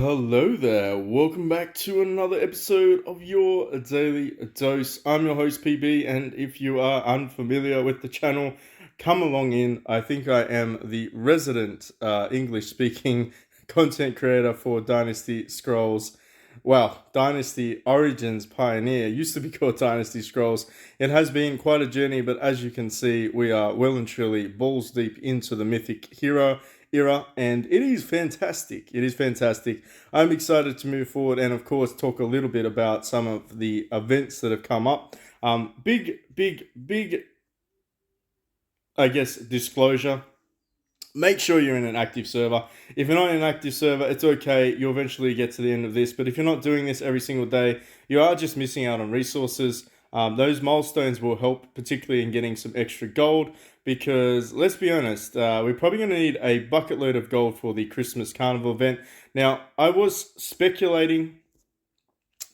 Hello there, welcome back to another episode of your Daily Dose. I'm your host PB, and if you are unfamiliar with the channel, come along in. I think I am the resident English speaking content creator for Dynasty Scrolls. Well, Dynasty Origins Pioneer used to be called Dynasty Scrolls. It has been quite a journey, but as you can see, we are well and truly balls deep into the Mythic Hero era, and it is fantastic. It is fantastic. I'm excited to move forward and, of course, talk a little bit about some of the events that have come up. Big, I guess, disclosure. Make sure you're in an active server. If you're not in an active server, it's okay. You'll eventually get to the end of this. But if you're not doing this every single day, you are just missing out on resources. Those milestones will help, particularly in getting some extra gold, because let's be honest, we're probably going to need a bucket load of gold for the Christmas Carnival event. Now, I was speculating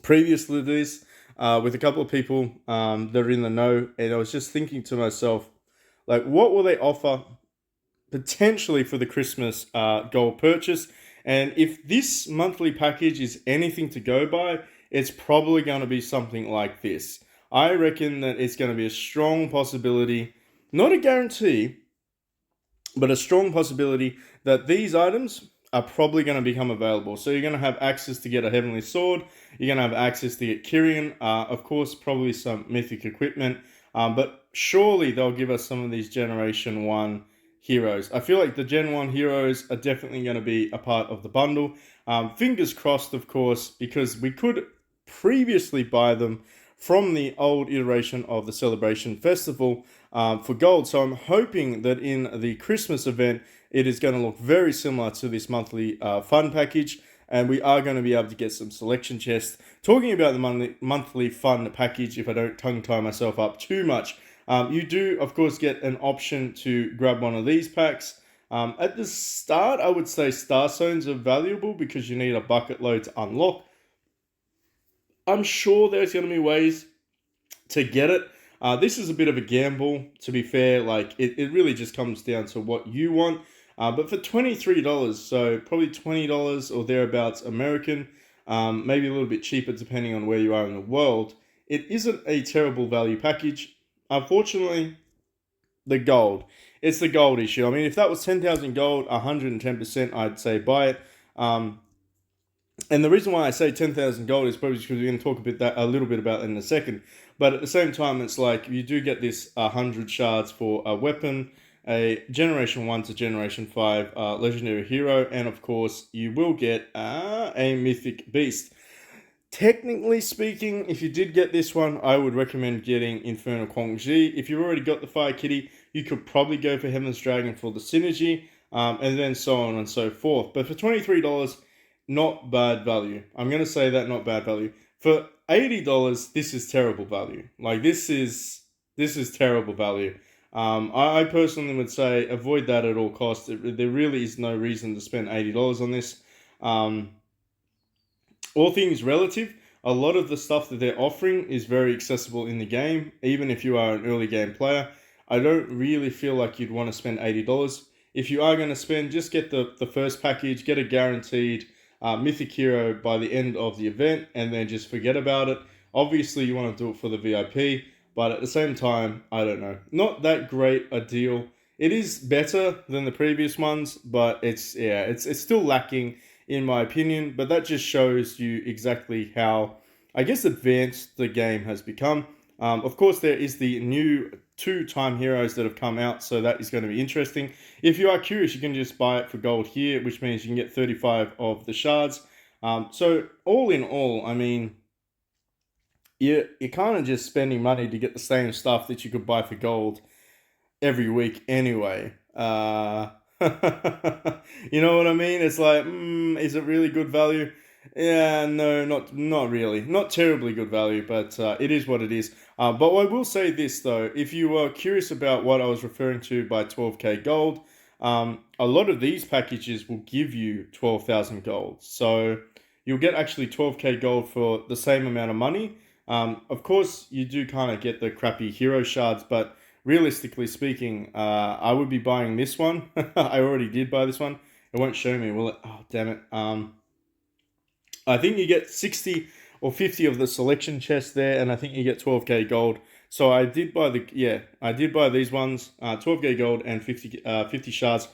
previously to this with a couple of people that are in the know, and I was just thinking to myself, like, what will they offer potentially for the Christmas gold purchase? And if this monthly package is anything to go by, it's probably going to be something like this. I reckon that it's going to be a strong possibility, not a guarantee, but a strong possibility that these items are probably going to become available. So you're going to have access to get a Heavenly Sword, you're going to have access to get Kyrian, of course, probably some mythic equipment, but surely they'll give us some of these Generation 1 heroes. I feel like the Gen 1 heroes are definitely going to be a part of the bundle. Fingers crossed, of course, because we could previously buy them from the old iteration of the Celebration Festival for gold. So I'm hoping that in the Christmas event, it is going to look very similar to this monthly fun package, and we are going to be able to get some selection chests. Talking about the monthly fun package, if I don't tongue-tie myself up too much, you do, of course, get an option to grab one of these packs. At the start, I would say Star Stones are valuable because you need a bucket load to unlock. I'm sure there's going to be ways to get it. This is a bit of a gamble, to be fair. Like, it really just comes down to what you want. But for $23, so probably $20 or thereabouts American, maybe a little bit cheaper depending on where you are in the world, it isn't a terrible value package. Unfortunately, the gold. It's the gold issue. I mean, if that was 10,000 gold, 110%, I'd say buy it. And the reason why I say 10,000 gold is probably because we're going to talk a little bit about that in a second. But at the same time, it's like you do get this 100 shards for a weapon, a Generation 1 to Generation 5 Legendary Hero, and of course, you will get a Mythic Beast. Technically speaking, if you did get this one, I would recommend getting Infernal Kwangji. If you've already got the Fire Kitty, you could probably go for Heaven's Dragon for the synergy, and then so on and so forth. But for $23, not bad value. I'm going to say that, not bad value. For $80, this is terrible value. Like, this is terrible value. I personally would say avoid that at all costs. There really is no reason to spend $80 on this. All things relative, a lot of the stuff that they're offering is very accessible in the game, even if you are an early game player. I don't really feel like you'd want to spend $80. If you are going to spend, just get the first package, get a guaranteed Mythic Hero by the end of the event, and then just forget about it. Obviously, you want to do it for the VIP, but at the same time, I don't know. Not that great a deal. It is better than the previous ones, but it's still lacking in my opinion. But that just shows you exactly how, I guess, advanced the game has become. Of course, there is the new 2-time heroes that have come out, so that is going to be interesting. If you are curious, you can just buy it for gold here, which means you can get 35 of the shards. So all in all, I mean, you're kind of just spending money to get the same stuff that you could buy for gold every week anyway. You know what I mean? It's like, is it really good value? Yeah, no, not really. Not terribly good value, but it is what it is. But I will say this, though. If you are curious about what I was referring to by 12k gold, a lot of these packages will give you 12,000 gold. So you'll get actually 12k gold for the same amount of money. Of course, you do kind of get the crappy hero shards, but realistically speaking, I would be buying this one. I already did buy this one. It won't show me, will it? Oh, damn it. I think you get 60 or 50 of the selection chest there, and I think you get 12k gold. So I did buy I did buy these ones, 12k gold and 50 shards.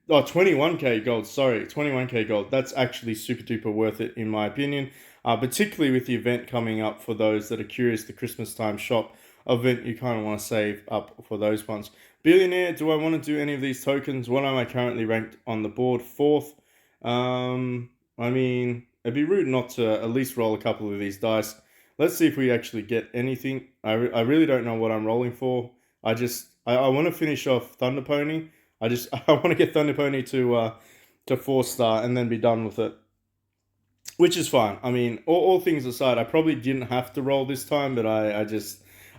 Oh, 21k gold, sorry, 21k gold. That's actually super duper worth it in my opinion. Particularly with the event coming up for those that are curious, the Christmas time shop event, you kind of want to save up for those ones. Billionaire, do I want to do any of these tokens? What am I currently ranked on the board? Fourth. I mean, it'd be rude not to at least roll a couple of these dice. Let's see if we actually get anything. I really don't know what I'm rolling for. I want to finish off Thunder Pony. I want to get Thunder Pony to 4-star and then be done with it, which is fine. I mean, all things aside, I probably didn't have to roll this time, but I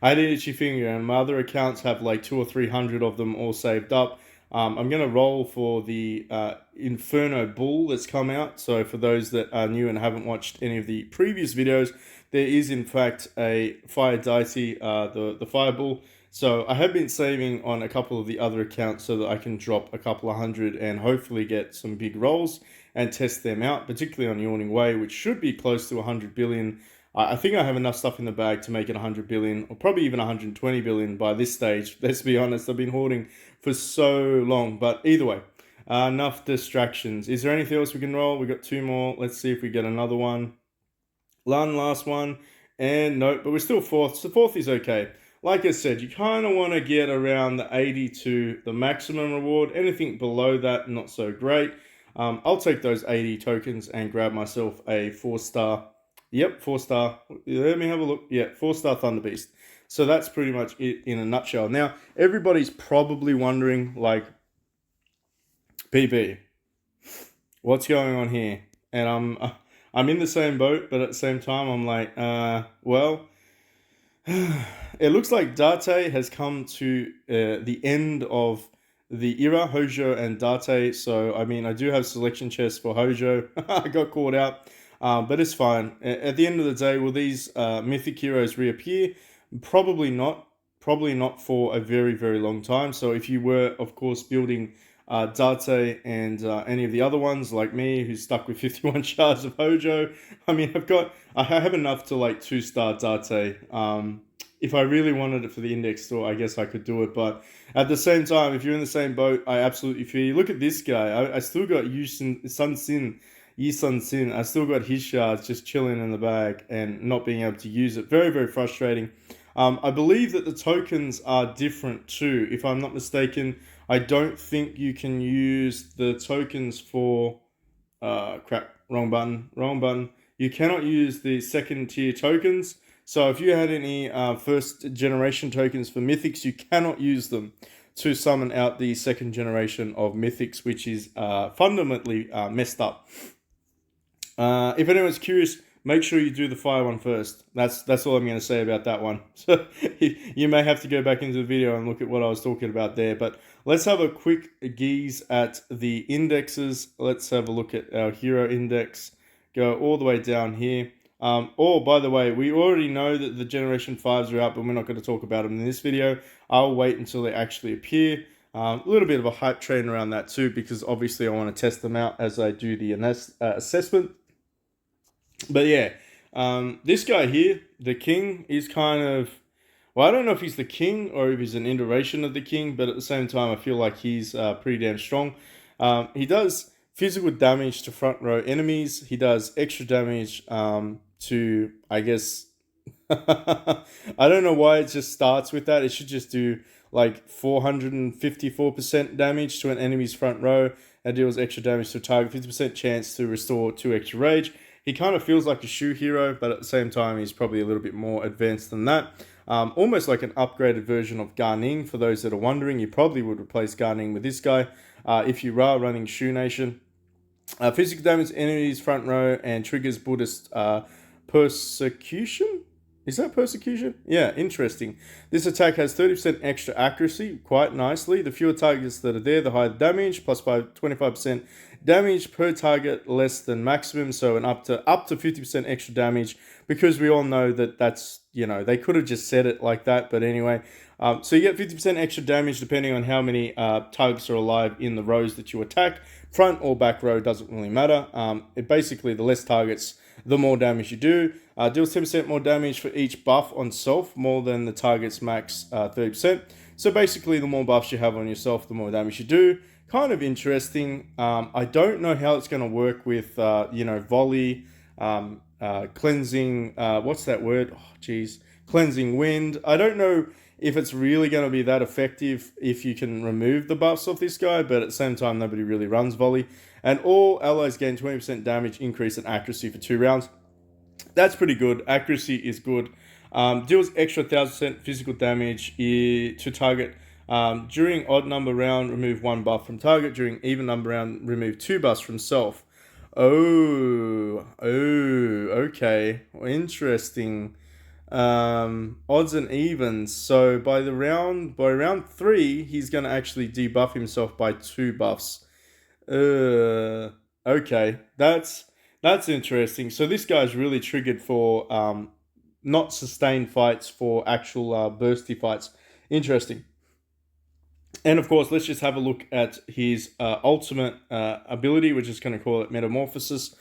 had an itchy finger, and my other accounts have like 200 or 300 of them all saved up. I'm gonna roll for the Inferno Bull that's come out. So for those that are new and haven't watched any of the previous videos, there is in fact a Fire Deity, the Fire Bull. So I have been saving on a couple of the other accounts so that I can drop a couple of hundred and hopefully get some big rolls and test them out, particularly on Yawning Way, which should be close to 100 billion. I think I have enough stuff in the bag to make it 100 billion, or probably even 120 billion by this stage. Let's be honest, I've been hoarding for so long. But either way, enough distractions. Is there anything else we can roll? We got 2 more. Let's see if we get another one. Last one. And nope, but we're still fourth. So fourth is okay. Like I said, you kind of want to get around the 80 to the maximum reward. Anything below that, not so great. I'll take those 80 tokens and grab myself a 4-star. Yep, 4-star. Let me have a look. Yeah, 4-star Thunder Beast. So that's pretty much it in a nutshell. Now, everybody's probably wondering, like, PB, what's going on here? And I'm in the same boat, but at the same time, I'm like, well, it looks like Date has come to the end of the era, Hojo and Date. So, I mean, I do have selection chests for Hojo. I got caught out. But it's fine. At the end of the day, will these mythic heroes reappear? Probably not. Probably not for a very, very long time. So if you were, of course, building Date and any of the other ones like me, who's stuck with 51 shards of Hojo, I mean, I have enough to like 2-star Date. If I really wanted it for the index store, I guess I could do it. But at the same time, if you're in the same boat, I absolutely feel you. Look at this guy. I still got Sun Sin. Yi Sun Sin, I still got his shards just chilling in the bag and not being able to use it. Very, very frustrating. I believe that the tokens are different too. If I'm not mistaken, I don't think you can use the tokens for... crap, wrong button. You cannot use the second tier tokens. So if you had any first generation tokens for mythics, you cannot use them to summon out the second generation of mythics, which is fundamentally messed up. If anyone's curious, make sure you do the fire one first. That's all I'm going to say about that one. So you may have to go back into the video and look at what I was talking about there. But let's have a quick gaze at the indexes. Let's have a look at our hero index. Go all the way down here. By the way, we already know that the Generation 5s are out, but we're not going to talk about them in this video. I'll wait until they actually appear. A little bit of a hype train around that too, because obviously I want to test them out as I do the assessment. But yeah, this guy here, the king, is kind of... Well, I don't know if he's the king or if he's an iteration of the king, but at the same time, I feel like he's pretty damn strong. He does physical damage to front row enemies. He does extra damage to, I guess... I don't know why it just starts with that. It should just do like 454% damage to an enemy's front row and deals extra damage to a target, 50% chance to restore 2 extra rage. He kind of feels like a Shu hero, but at the same time, he's probably a little bit more advanced than that. Almost like an upgraded version of Garning. For those that are wondering, you probably would replace Garning with this guy if you are running Shu Nation. Physical damage enemies front row and triggers Buddhist persecution. Is that persecution? Yeah, interesting. This attack has 30% extra accuracy, quite nicely. The fewer targets that are there, the higher the damage, plus 25% damage per target less than maximum, so an up to 50% extra damage, because we all know that that's, you know, they could have just said it like that, but anyway. So you get 50% extra damage depending on how many targets are alive in the rows that you attack. Front or back row doesn't really matter. Basically, the less targets the more damage you do. Deals 10% more damage for each buff on self, more than the target's max 30%. So basically, the more buffs you have on yourself, the more damage you do. Kind of interesting. I don't know how it's going to work with, volley, cleansing. What's that word? Oh, geez. Cleansing wind. I don't know if it's really going to be that effective if you can remove the buffs off this guy, but at the same time, nobody really runs volley. And all allies gain 20% damage increase in accuracy for 2 rounds. That's pretty good. Accuracy is good. Deals extra 1000% physical damage to target. During odd number round, remove 1 buff from target. During even number round, remove 2 buffs from self. Okay. Interesting. Odds and evens. So by round 3, he's gonna actually debuff himself by 2 buffs. Okay, that's interesting. So this guy's really triggered for not sustained fights, for actual bursty fights. Interesting. And of course, let's just have a look at his ultimate ability, which is going to call it Metamorphosis.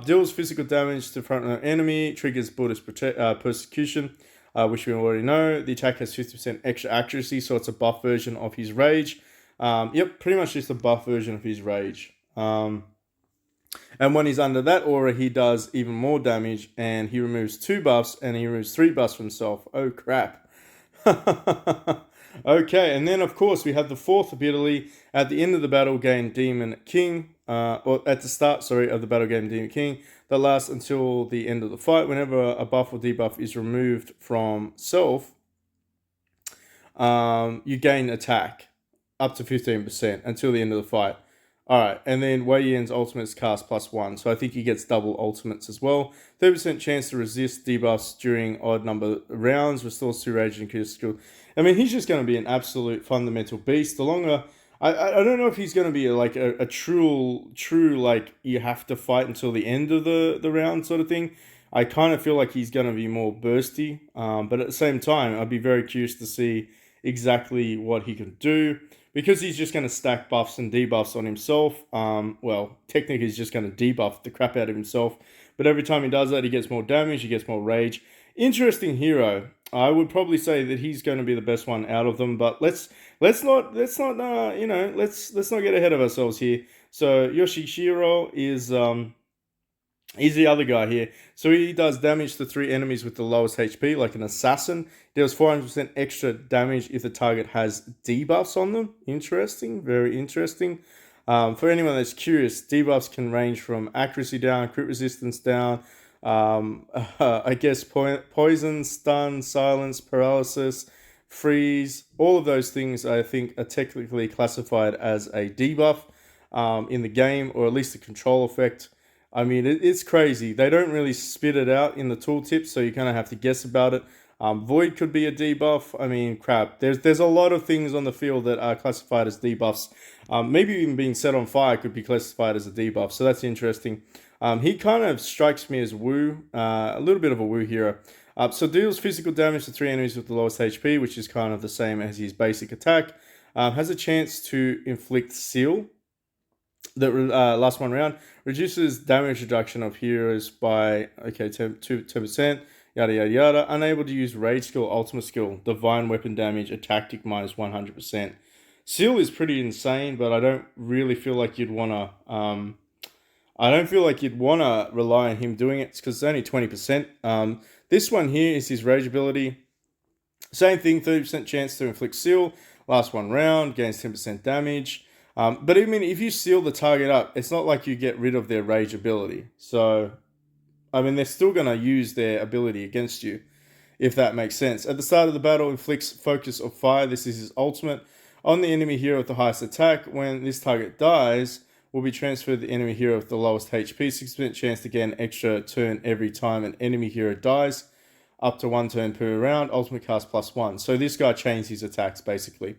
Deals physical damage to front row enemy, triggers Buddhist persecution, which we already know. The attack has 50% extra accuracy, so it's a buff version of his rage. Yep, pretty much just a buff version of his rage. And when he's under that aura, he does even more damage, and he removes 2 buffs, and he removes 3 buffs from himself. Oh, crap. Okay, and then, of course, we have the 4th ability. At the end of the battle, gain Demon King. Or at the start, of the battle, gain Demon King. That lasts until the end of the fight. Whenever a buff or debuff is removed from self, you gain attack up to 15% until the end of the fight. Alright, and then Wei Yan's ultimate's cast +1, so I think he gets double ultimates as well. 30% chance to resist debuffs during odd number rounds, restores 2 rage and critical skill. I mean, he's just going to be an absolute fundamental beast. The longer... I don't know if he's going to be like a true, like, you have to fight until the end of the round sort of thing. I kind of feel like he's going to be more bursty, but at the same time, I'd be very curious to see exactly what he can do. Because he's just going to stack buffs and debuffs on himself, well, technically he's just going to debuff the crap out of himself. But every time he does that, he gets more damage, he gets more rage. Interesting hero. I would probably say that he's going to be the best one out of them. But let's not get ahead of ourselves here. So Yoshishiro is he's the other guy here. So he does damage to 3 enemies with the lowest HP, like an assassin. Deals 400% extra damage if the target has debuffs on them. Interesting, very interesting. For anyone that's curious, debuffs can range from accuracy down, crit resistance down, I guess poison, stun, silence, paralysis, freeze. All of those things I think are technically classified as a debuff in the game, or at least a control effect. I mean, it's crazy. They don't really spit it out in the tooltip, so you kind of have to guess about it. Void could be a debuff. I mean, crap. There's a lot of things on the field that are classified as debuffs. Maybe even being set on fire could be classified as a debuff, so that's interesting. He kind of strikes me as Wu, a little bit of a Wu hero. So deals physical damage to 3 enemies with the lowest HP, which is kind of the same as his basic attack. Has a chance to inflict seal. The last 1 round reduces damage reduction of heroes by 10%, yada yada yada. Unable to use rage skill, ultimate skill, divine weapon damage, attack tick minus 100%. Seal is pretty insane, but I don't really feel like you'd wanna. I don't feel like you'd wanna rely on him doing it because it's only 20%. This one here is his rage ability. Same thing, 30% chance to inflict seal. Last 1 round, gains 10% damage. But I mean, if you seal the target up, it's not like you get rid of their rage ability. So, I mean, they're still going to use their ability against you, if that makes sense. At the start of the battle, inflicts focus of fire. This is his ultimate. On the enemy hero with the highest attack, when this target dies, will be transferred to the enemy hero with the lowest HP. 6% chance to gain an extra turn every time an enemy hero dies. Up to 1 turn per round. Ultimate cast +1. So this guy chains his attacks, basically.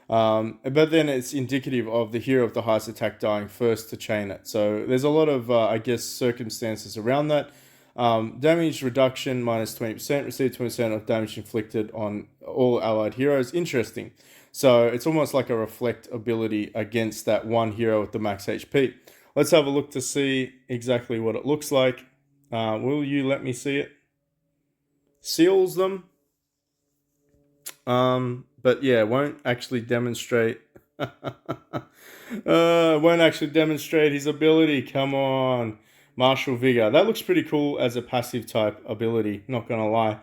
But then it's indicative of the hero of the highest attack dying first to chain it. So there's a lot of, I guess, circumstances around that. Damage reduction minus 20%. Receive 20% of damage inflicted on all allied heroes. Interesting. So it's almost like a reflect ability against that one hero with the max HP. Let's have a look to see exactly what it looks like. Will you let me see it? Seals them. But yeah, won't actually demonstrate. Won't actually demonstrate his ability. Come on, martial vigor. That looks pretty cool as a passive type ability. Not gonna lie.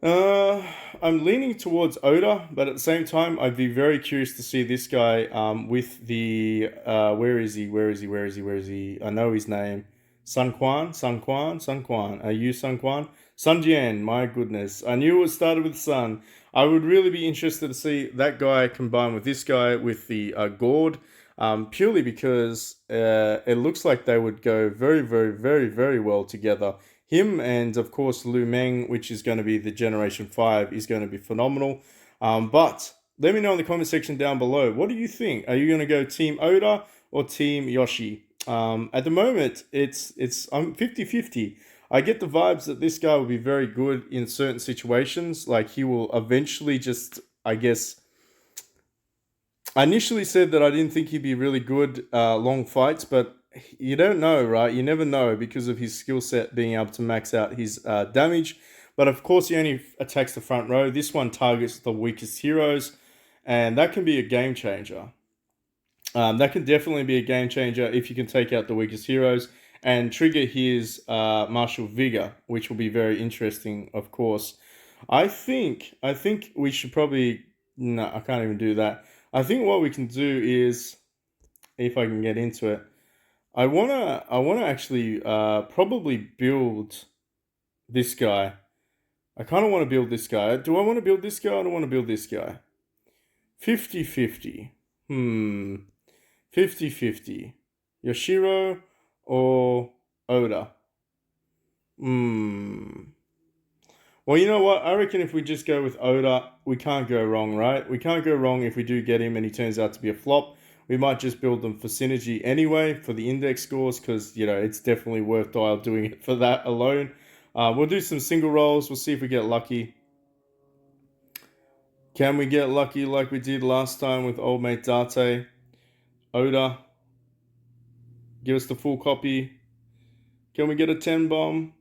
Uh, I'm leaning towards Oda, but at the same time, I'd be very curious to see this guy. With the where is he? Where is he? Where is he? Where is he? I know his name. Sun Quan. Sun Quan. Sun Quan. Are you Sun Quan? Sun Jian. My goodness, I knew it started with Sun. I would really be interested to see that guy combined with this guy with the gourd. Purely because it looks like they would go very, very, very, very well together. Him and of course Lu Meng, which is going to be the Generation 5, is going to be phenomenal. But let me know in the comment section down below. What do you think? Are you going to go Team Oda or Team Yoshi? At the moment, I'm 50-50. I get the vibes that this guy will be very good in certain situations. Like he will eventually just, I guess, I initially said that I didn't think he'd be really good long fights, but you don't know, right? You never know because of his skill set being able to max out his damage. But of course, he only attacks the front row. This one targets the weakest heroes, and that can be a game changer. That can definitely be a game changer if you can take out the weakest heroes and trigger his martial vigor, which will be very interesting, of course. I think we should probably no, I can't even do that. I think what we can do is, if I can get into it, I wanna actually probably build this guy. I kind of want to build this guy. Do I want to build this guy? I don't want to build this guy. 50-50. 50-50. Yoshiro or Oda? Well, you know what? I reckon if we just go with Oda, we can't go wrong, right? We can't go wrong if we do get him and he turns out to be a flop. We might just build them for synergy anyway, for the index scores, because, it's definitely worthwhile doing it for that alone. We'll do some single rolls. We'll see if we get lucky. Can we get lucky like we did last time with old mate Date? Oda, give us the full copy. Can we get a 10 bomb?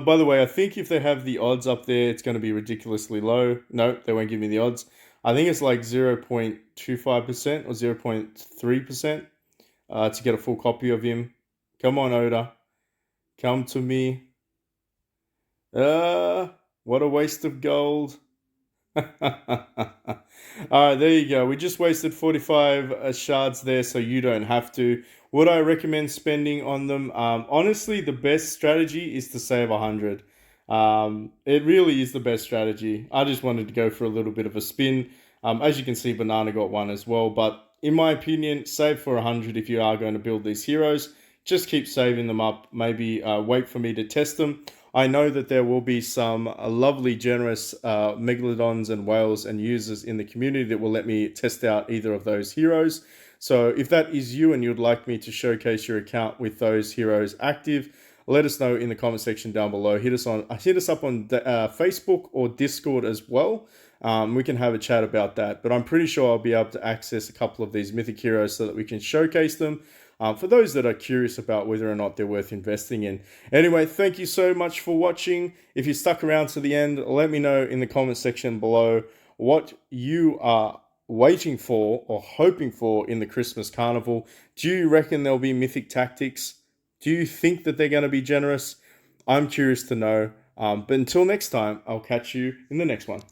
By the way, I think if they have the odds up there, it's going to be ridiculously low. No, they won't give me the odds. I think it's like 0.25% or 0.3% to get a full copy of him. Come on, Oda. Come to me. What a waste of gold. All right, there you go. We just wasted 45 shards there, so you don't have to. Would I recommend spending on them? Honestly, the best strategy is to save 100. It really is the best strategy. I just wanted to go for a little bit of a spin. As you can see, Banana got one as well. But in my opinion, save for 100 if you are going to build these heroes. Just keep saving them up. Maybe wait for me to test them. I know that there will be some lovely, generous megalodons and whales and users in the community that will let me test out either of those heroes. So if that is you and you'd like me to showcase your account with those heroes active, let us know in the comment section down below. Hit us up on Facebook or Discord as well. We can have a chat about that. But I'm pretty sure I'll be able to access a couple of these mythic heroes so that we can showcase them. For those that are curious about whether or not they're worth investing in. Anyway, thank you so much for watching. If you stuck around to the end, let me know in the comment section below what you are waiting for or hoping for in the Christmas carnival. Do you reckon there'll be mythic tactics? Do you think that they're going to be generous? I'm curious to know. But until next time, I'll catch you in the next one.